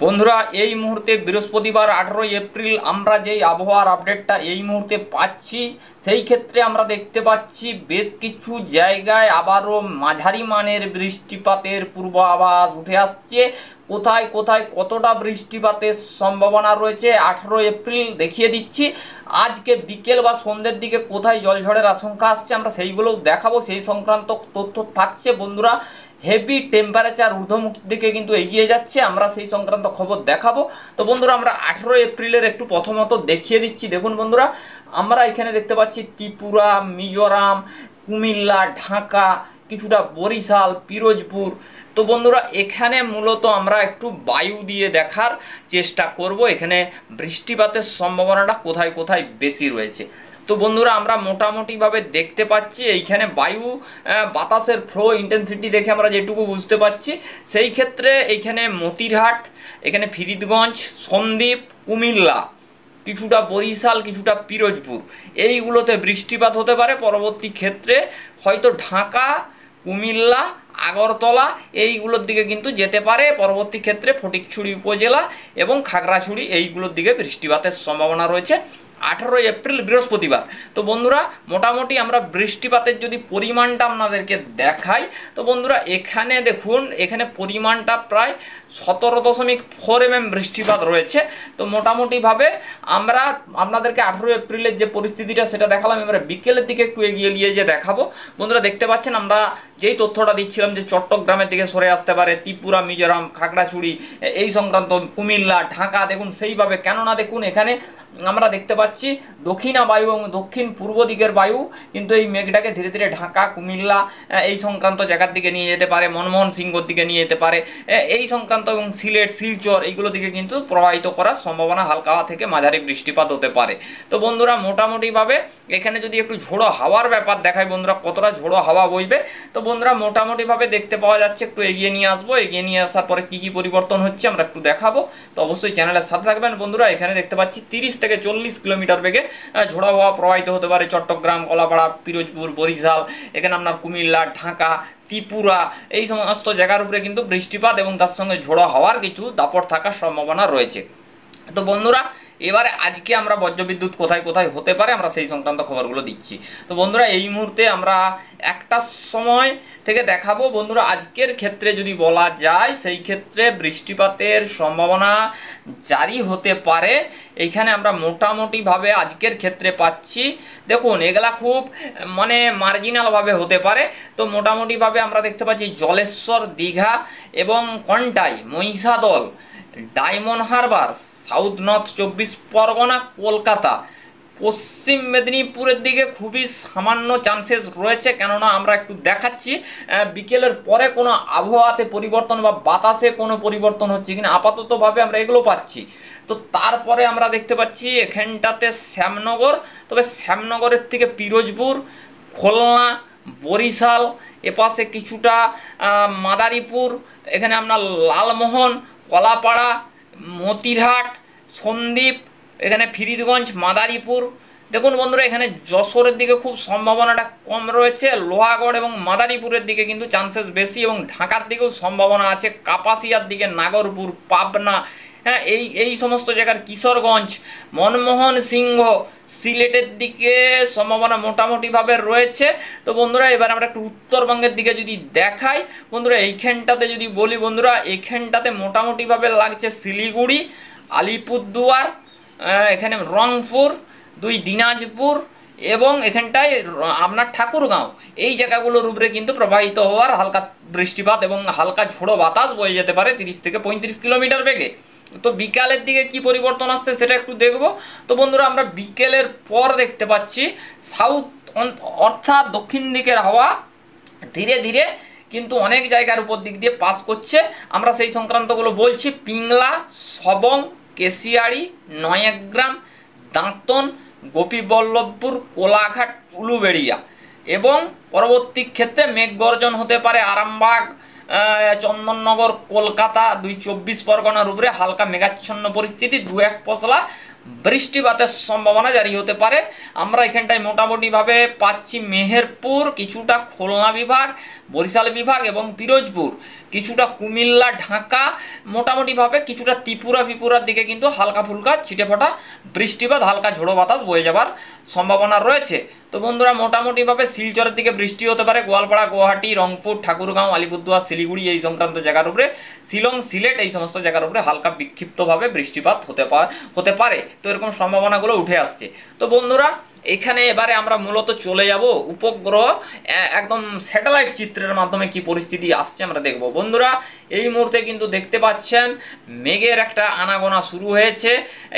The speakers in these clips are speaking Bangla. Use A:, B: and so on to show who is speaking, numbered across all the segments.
A: বন্ধুরা এই মুহূর্তে বৃহস্পতিবার 18 এপ্রিল আমরা যেই আবহাওয়ার আপডেটটা এই মুহূর্তে পাচ্ছি সেই ক্ষেত্রে আমরা দেখতে পাচ্ছি বেশ কিছু জায়গায় আবারও মাঝারি মানের বৃষ্টিপাতের পূর্বাভাস উঠে আসছে। কোথায় কোথায় কতটা বৃষ্টিপাতের সম্ভাবনা রয়েছে 18 এপ্রিল দেখিয়ে দিচ্ছি। আজকে বিকেল বা সন্ধ্যের দিকে কোথায় জলঝড়ের আশঙ্কা আসছে আমরা সেইগুলোও দেখাবো, সেই সংক্রান্ত তথ্য থাকছে। বন্ধুরা হেভি টেম্পারেচার ঊর্ধ্বমুখীর দিকে কিন্তু এগিয়ে যাচ্ছে, আমরা সেই সংক্রান্ত খবর দেখাবো। তো বন্ধুরা আমরা 18 এপ্রিলের একটু প্রথমত দেখিয়ে দিচ্ছি। দেখুন বন্ধুরা, আমরা এখানে দেখতে পাচ্ছি ত্রিপুরা, মিজোরাম, কুমিল্লা, ঢাকা, কিছুটা বরিশাল, পিরোজপুর। তো বন্ধুরা এখানে মূলত আমরা একটু বায়ু দিয়ে দেখার চেষ্টা করব এখানে বৃষ্টিপাতের সম্ভাবনাটা কোথায় কোথায় বেশি রয়েছে। তো বন্ধুরা আমরা মোটামুটিভাবে দেখতে পাচ্ছি এইখানে বায়ু বাতাসের ফ্লো ইন্টেন্সিটি দেখে আমরা যেটুকু বুঝতে পারছি সেই ক্ষেত্রে এইখানে মতিরহাট, এখানে ফরিদগঞ্জ, সন্দ্বীপ, কুমিল্লা, কিছুটা বরিশাল, কিছুটা পিরোজপুর, এইগুলোতে বৃষ্টিপাত হতে পারে। পরবর্তী ক্ষেত্রে হয়তো ঢাকা, কুমিল্লা, আগরতলা এইগুলোর দিকে কিন্তু যেতে পারে। পরবর্তী ক্ষেত্রে ফটিকছড়ি উপজেলা এবং খাগড়াছড়ি এইগুলোর দিকে বৃষ্টিপাতের সম্ভাবনা রয়েছে 18 এপ্রিল বৃহস্পতিবার। তো বন্ধুরা মোটামুটি আমরা বৃষ্টিপাতের যদি পরিমাণটা আপনাদেরকে দেখাই, তো বন্ধুরা এখানে দেখুন এখানে পরিমাণটা প্রায় 17.4 mm বৃষ্টিপাত রয়েছে। তো মোটামুটিভাবে আমরা আপনাদেরকে 18 এপ্রিলের যে পরিস্থিতিটা সেটা দেখালাম। এবারে বিকেলের দিকে একটু এগিয়ে নিয়ে যে দেখাবো। বন্ধুরা দেখতে পাচ্ছেন আমরা যেই তথ্যটা দিচ্ছিলাম যে চট্টগ্রামের দিকে সরে আসতে পারে, ত্রিপুরা, মিজোরাম, খাগড়াছড়ি এই সংক্রান্ত, কুমিল্লা, ঢাকা, দেখুন সেইভাবে। কেননা দেখুন এখানে আমরা দেখতে পাচ্ছি দক্ষিণা বায়ু এবং দক্ষিণ পূর্ব দিকের বায়ু কিন্তু এই মেঘটাকে ধীরে ধীরে ঢাকা, কুমিল্লা এই সংক্রান্ত জায়গার দিকে নিয়ে যেতে পারে, মনমোহন সিংহর দিকে নিয়ে যেতে পারে, এই সংক্রান্ত এবং সিলেট, শিলচর এইগুলো দিকে কিন্তু প্রবাহিত করার সম্ভাবনা হালকা থেকে মাঝারি বৃষ্টিপাত হতে পারে। তো বন্ধুরা মোটামুটিভাবে এখানে যদি একটু ঝোড়ো হাওয়ার ব্যাপার দেখায় বন্ধুরা কতটা ঝোড়ো হাওয়া বইবে, তো বন্ধুরা মোটামুটিভাবে দেখতে পাওয়া যাচ্ছে। একটু এগিয়ে নিয়ে আসবো, এগিয়ে নিয়ে আসার পরে কী কী পরিবর্তন হচ্ছে আমরা একটু দেখাবো। তো অবশ্যই চ্যানেলের সাথে থাকবেন বন্ধুরা। এখানে দেখতে পাচ্ছি 30 থেকে 40 কিলোমিটার বেগে ঝোড়ো হাওয়া প্রবাহিত হতে পারে চট্টগ্রাম, কলাপাড়া, পিরোজপুর, বরিশাল, এখানে আপনার কুমিল্লা, ঢাকা, ত্রিপুরা এই সমস্ত জায়গার উপরে কিন্তু বৃষ্টিপাত এবং তার সঙ্গে ঝোড়ো হাওয়ার কিছু দাপট থাকার সম্ভাবনা রয়েছে। তো বন্ধুরা এবারে আজকে আমরা বজ্রবিদ্যুৎ কোথায় কোথায় হতে পারে আমরা সেই সংক্রান্ত খবরগুলো দিচ্ছি। তো বন্ধুরা এই মুহূর্তে আমরা একটা সময় থেকে দেখাবো। বন্ধুরা আজকের ক্ষেত্রে যদি বলা যায় সেই ক্ষেত্রে বৃষ্টিপাতের সম্ভাবনা জারি হতে পারে। এইখানে আমরা মোটামুটিভাবে আজকের ক্ষেত্রে পাচ্ছি, দেখুন এগুলা খুব মানে মার্জিনালভাবে হতে পারে। তো মোটামুটিভাবে আমরা দেখতে পাচ্ছি জলেশ্বর, দীঘা এবং Contai, Mahishadal, diamond Harbour, south north 24 Pargana, Kolkata, পশ্চিম মেদিনীপুরের দিকে খুবই সামান্য চান্সেস রয়েছে। কেননা আমরা একটু দেখাচ্ছি বিকেলের পরে কোনো আবহাওয়াতে পরিবর্তন বা বাতাসে কোনো পরিবর্তন হচ্ছে কিনা, আপাততভাবে আমরা এগুলো পাচ্ছি। তো তারপরে আমরা দেখতে পাচ্ছি এখানটাতে শ্যামনগর, তবে শ্যামনগরের থেকে পিরোজপুর, খুলনা, বরিশাল, এপাশে কিছুটা মাদারীপুর, এখানে আপনার লালমোহন, কলাপাড়া, মতিরহাট, সন্দ্বীপ, এখানে ফরিদগঞ্জ, মাদারীপুর। দেখুন বন্ধুরা এখানে যশোরের দিকে খুব সম্ভাবনাটা কম রয়েছে, লোহাগড় এবং মাদারীপুরের দিকে কিন্তু চান্সেস বেশি এবং ঢাকার দিকেও সম্ভাবনা আছে, কাপাসিয়ার দিকে, নাগরপুর, পাবনা, হ্যাঁ এই সমস্ত জায়গার, কিশোরগঞ্জ, মনমোহন সিংহ, সিলেটের দিকে সম্ভাবনা মোটামুটিভাবে রয়েছে। তো বন্ধুরা এবার আমরা একটু উত্তরবঙ্গের দিকে যদি দেখাই, বন্ধুরা এইখানটাতে যদি বলি, বন্ধুরা এইখানটাতে মোটামুটিভাবে লাগছে শিলিগুড়ি, আলিপুরদুয়ার, এখানে রংপুর, 2 দিনাজপুর এবং এখানটায় আপনার ঠাকুরগাঁও, এই জায়গাগুলোর উপরে কিন্তু প্রবাহিত হওয়ার হালকা বৃষ্টিপাত এবং হালকা ঝোড়ো বাতাস বয়ে যেতে পারে 30 থেকে 35 কিলোমিটার বেগে। তো বিকালের দিকে কি পরিবর্তন আসছে সেটা একটু দেখব। তো বন্ধুরা আমরা বিকেলের পর দেখতে পাচ্ছি সাউথ অর্থাৎ দক্ষিণ দিকের হাওয়া ধীরে ধীরে কিন্তু অনেক জায়গার উপর দিক দিয়ে পাস করছে। আমরা সেই সংক্রান্তগুলো বলছি। পিংলা, সবং, কেশিয়াড়ি, নয়াগ্রাম, দাঁতন, গোপীবল্লভপুর, কোলাঘাট, উলুবেড়িয়া এবং পরবর্তী ক্ষেত্রে মেঘগর্জন হতে পারে আরামবাগ, চন্দননগর, কলকাতা, 2 24 পরগনার উপরে হালকা মেঘাচ্ছন্ন পরিস্থিতি, 2-1 পশলা বৃষ্টিপাতের সম্ভাবনা জারি হতে পারে। আমরা এখানটায় মোটামুটিভাবে পাচ্ছি মেহেরপুর, কিছুটা খুলনা বিভাগ, বরিশাল বিভাগ এবং পিরোজপুর, কিছুটা কুমিল্লা, ঢাকা, মোটামুটিভাবে কিছুটা ত্রিপুরার দিকে কিন্তু হালকা ফুলকা ছিটেফোঁটা বৃষ্টিপাত, হালকা ঝোড়ো বাতাস বয়ে যাবার সম্ভাবনা রয়েছে। তো বন্ধুরা মোটামুটিভাবে শিলচরের দিকে বৃষ্টি হতে পারে, গোয়ালপাড়া, গুয়াহাটি, রংপুর, ঠাকুরগাঁও, আলিপুরদুয়ার, শিলিগুড়ি এই সংক্রান্ত জায়গার উপরে, শিলং, সিলেট এই সমস্ত জায়গার উপরে হালকা বিক্ষিপ্তভাবে বৃষ্টিপাত হতে পারে। তো এরকম সম্ভাবনাগুলো উঠে আসছে। তো বন্ধুরা এখানে এবারে আমরা মূলত চলে যাব উপগ্রহ একদম স্যাটেলাইট চিত্রের মাধ্যমে কি পরিস্থিতি আসছে আমরা দেখব। বন্ধুরা এই মুহূর্তে কিন্তু দেখতে পাচ্ছেন মেঘের একটা আনাগোনা শুরু হয়েছে।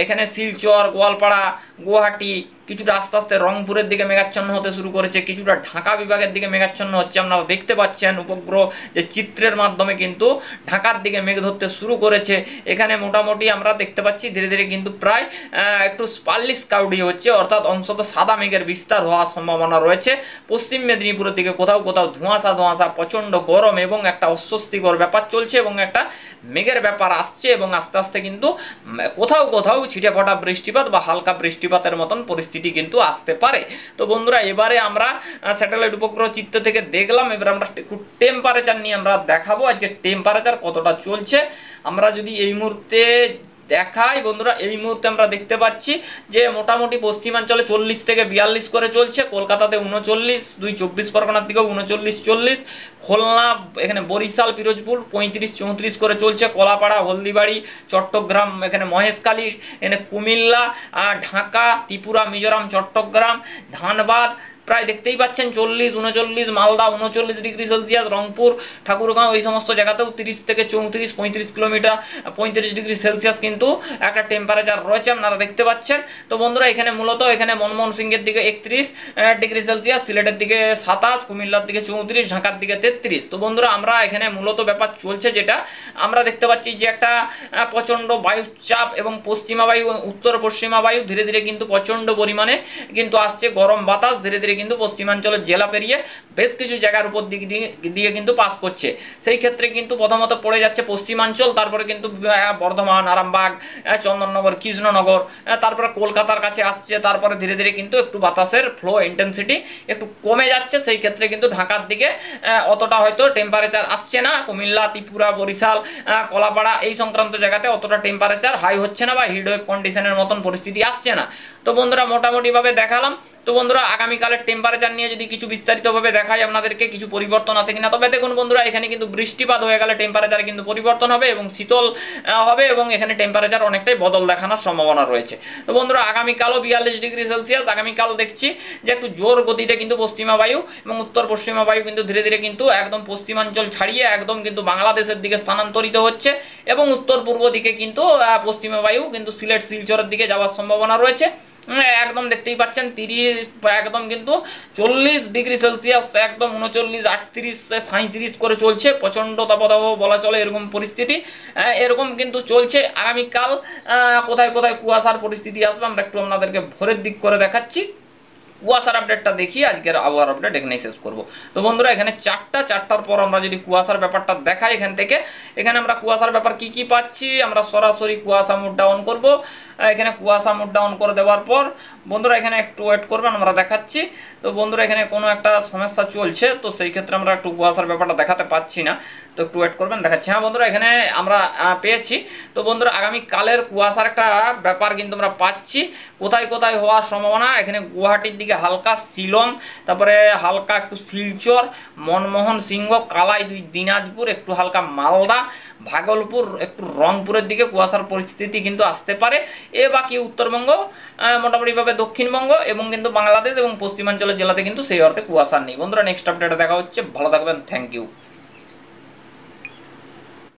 A: এখানে শিলচর, গোয়ালপাড়া, গুয়াহাটি, কিছুটা আস্তে আস্তে রংপুরের দিকে মেঘাচ্ছন্ন হতে শুরু করেছে, কিছুটা ঢাকা বিভাগের দিকে মেঘাচ্ছন্ন হচ্ছে। আপনারা দেখতে পাচ্ছেন উপগ্রহ যে চিত্রের মাধ্যমে কিন্তু ঢাকার দিকে মেঘ ধরতে শুরু করেছে। এখানে মোটামুটি আমরা দেখতে পাচ্ছি ধীরে ধীরে কিন্তু প্রায় একটু স্পার্লিশ ক্লাউডি হচ্ছে, অর্থাৎ অংশত সাদা মেঘের বিস্তার হওয়ার সম্ভাবনা রয়েছে। পশ্চিম মেদিনীপুরের দিকে কোথাও কোথাও ধোঁয়াশা প্রচণ্ড গরম এবং একটা অস্বস্তিকর ব্যাপার চলছে এবং একটা মেঘের ব্যাপার আসছে এবং আস্তে আস্তে কিন্তু কোথাও কোথাও ছিটেফোঁটা বৃষ্টিপাত বা হালকা বৃষ্টিপাতের মতন পরিস্থিতি কিন্তু আসতে পারে। তো বন্ধুরা এবারে আমরা স্যাটেলাইট উপগ্রহ চিত্র থেকে দেখলাম, এবার আমরা একটু টেম্পারেচার নিয়ে আমরা দেখাবো আজকে টেম্পারেচার কতটা চলছে। আমরা যদি এই মুহূর্তে দেখাই বন্ধুরা, এই মুহূর্তে আমরা দেখতে পাচ্ছি যে মোটামুটি পশ্চিমাঞ্চলে 40 থেকে 42 করে চলছে, কলকাতাতে 39, 24 পরগনার দিকেও 39, 40, খুলনা, এখানে বরিশাল, পিরোজপুর 35, 34 করে চলছে, কলাপাড়া, হলদিবাড়ি, চট্টগ্রাম, এখানে মহেশখালী, এখানে কুমিল্লা, ঢাকা, ত্রিপুরা, মিজোরাম, চট্টগ্রাম, ধানবাদ প্রায় দেখতেই পাচ্ছেন 40, 39, মালদা 39 ডিগ্রি সেলসিয়াস, রংপুর, ঠাকুরগাঁও এই সমস্ত জায়গাতেও 30 থেকে 34, 35 কিলোমিটার 35 ডিগ্রি সেলসিয়াস কিন্তু একটা টেম্পারেচার রয়েছে আপনারা দেখতে পাচ্ছেন। তো বন্ধুরা এখানে মূলত এখানে মনমোহন সিংয়ের দিকে 31 ডিগ্রি সেলসিয়াস, সিলেটের দিকে 27, কুমিল্লার দিকে 34, ঢাকার দিকে 33। তো বন্ধুরা আমরা এখানে মূলত ব্যাপার চলছে যেটা আমরা দেখতে পাচ্ছি যে একটা প্রচণ্ড বায়ুচাপ এবং পশ্চিমা বায়ু, উত্তর পশ্চিমা বায়ু ধীরে ধীরে কিন্তু প্রচণ্ড পরিমাণে কিন্তু আসছে, গরম বাতাস ধীরে ধীরে কিন্তু পশ্চিমাঞ্চলের জেলা পেরিয়ে বেশ কিছু জায়গার উপর দিয়ে কিন্তু পাস করছে। সেই ক্ষেত্রে কিন্তু প্রথমত পড়ে যাচ্ছে পশ্চিমাঞ্চল, তারপরে কিন্তু বর্ধমান, আরামবাগ, চন্দননগর, কৃষ্ণনগর, তারপরে কলকাতার কাছে আসছে, তারপরে ধীরে ধীরে কিন্তু একটু বাতাসের ফ্লো ইন্টেন্সিটি একটু কমে যাচ্ছে। সেই ক্ষেত্রে কিন্তু ঢাকার দিকে অতটা হয়তো টেম্পারেচার আসছে না, কুমিল্লা, ত্রিপুরা, বরিশাল, কলাপাড়া এই সংক্রান্ত জায়গাতে অতটা টেম্পারেচার হাই হচ্ছে না বা হিটওয়েভ কন্ডিশনের মতন পরিস্থিতি আসছে না। তো বন্ধুরা মোটামুটিভাবে দেখালাম। তো বন্ধুরা আগামীকালের টেম্পারেচার নিয়ে যদি কিছু বিস্তারিতভাবে দেখাই আপনাদেরকে, কিছু পরিবর্তন আছে কিনা, তবে দেখুন বন্ধুরা এখানে কিন্তু বৃষ্টিপাত হয়ে গেলে টেম্পারেচার কিন্তু পরিবর্তন হবে এবং শীতল হবে এবং এখানে টেম্পারেচার অনেকটাই বদল দেখানোর সম্ভাবনা রয়েছে। তো বন্ধুরা আগামীকালও 42 ডিগ্রি সেলসিয়াস, আগামীকাল দেখছি যে একটু জোর গতিতে কিন্তু পশ্চিমা বায়ু এবং উত্তর পশ্চিমা বায়ু কিন্তু ধীরে ধীরে কিন্তু একদম পশ্চিমাঞ্চল ছাড়িয়ে একদম কিন্তু বাংলাদেশের দিকে স্থানান্তরিত হচ্ছে এবং উত্তর পূর্ব দিকে কিন্তু পশ্চিমা বায়ু কিন্তু সিলেট, শিলচরের দিকে যাওয়ার সম্ভাবনা রয়েছে। একদম দেখতেই পাচ্ছেন 30 একদম কিন্তু 40 ডিগ্রি সেলসিয়াস, একদম 39, 38, 37 করে চলছে, প্রচণ্ড তাপদাহ বলা চলে এরকম পরিস্থিতি এরকম কিন্তু চলছে। আগামীকাল কোথায় কোথায় কুয়াশার পরিস্থিতি আসবে আমরা একটু আপনাদেরকে ভোরের দিক করে দেখাচ্ছি। কুয়াশার আপডেটটা দেখি, আজকের আবহাওয়ার আপডেট এখানেই শেষ করব। তো বন্ধুরা এখানে 4টার পর আমরা যদি কুয়াশার ব্যাপারটা দেখাই এখান থেকে, এখানে আমরা কুয়াশার ব্যাপার কি কি পাচ্ছি, আমরা সরাসরি কুয়াশা মোডটা অন করব। এখানে কুয়াশা মোডটা অন করে দেওয়ার পর বন্ধুরা এখানে একটু ওয়েট করবেন, আমরা দেখাচ্ছি। তো বন্ধুরা এখানে কোনো একটা সমস্যা চলছে, তো সেই ক্ষেত্রে আমরা একটু কুয়াশার ব্যাপারটা দেখাতে পাচ্ছি না, তো একটু ওয়েট করবেন, দেখাচ্ছি। হ্যাঁ বন্ধুরা এখানে আমরা পেয়েছি। তো বন্ধুরা আগামীকালের কুয়াশার একটা ব্যাপার কিন্তু আমরা পাচ্ছি, কোথায় কোথায় হওয়ার সম্ভাবনা, এখানে গুয়াহাটির দিকে হালকা, শিলং, তারপরে হালকা একটু শিলচর, মনমোহন সিংহ, কালাই, দিনাজপুর, একটু হালকা মালদা, ভাগলপুর, একটু রংপুরের দিকে কুয়াশার পরিস্থিতি কিন্তু আসতে পারে। বাকি উত্তরবঙ্গ, মোটামুটিভাবে দক্ষিণবঙ্গ এবং কিন্তু বাংলাদেশ এবং পশ্চিমাঞ্চলের জেলাতে কিন্তু সেই অর্থে কুয়াশা নেই। বন্ধুরা নেক্সট আপডেটে দেখা হচ্ছে, ভালো থাকবেন, থ্যাংক ইউ।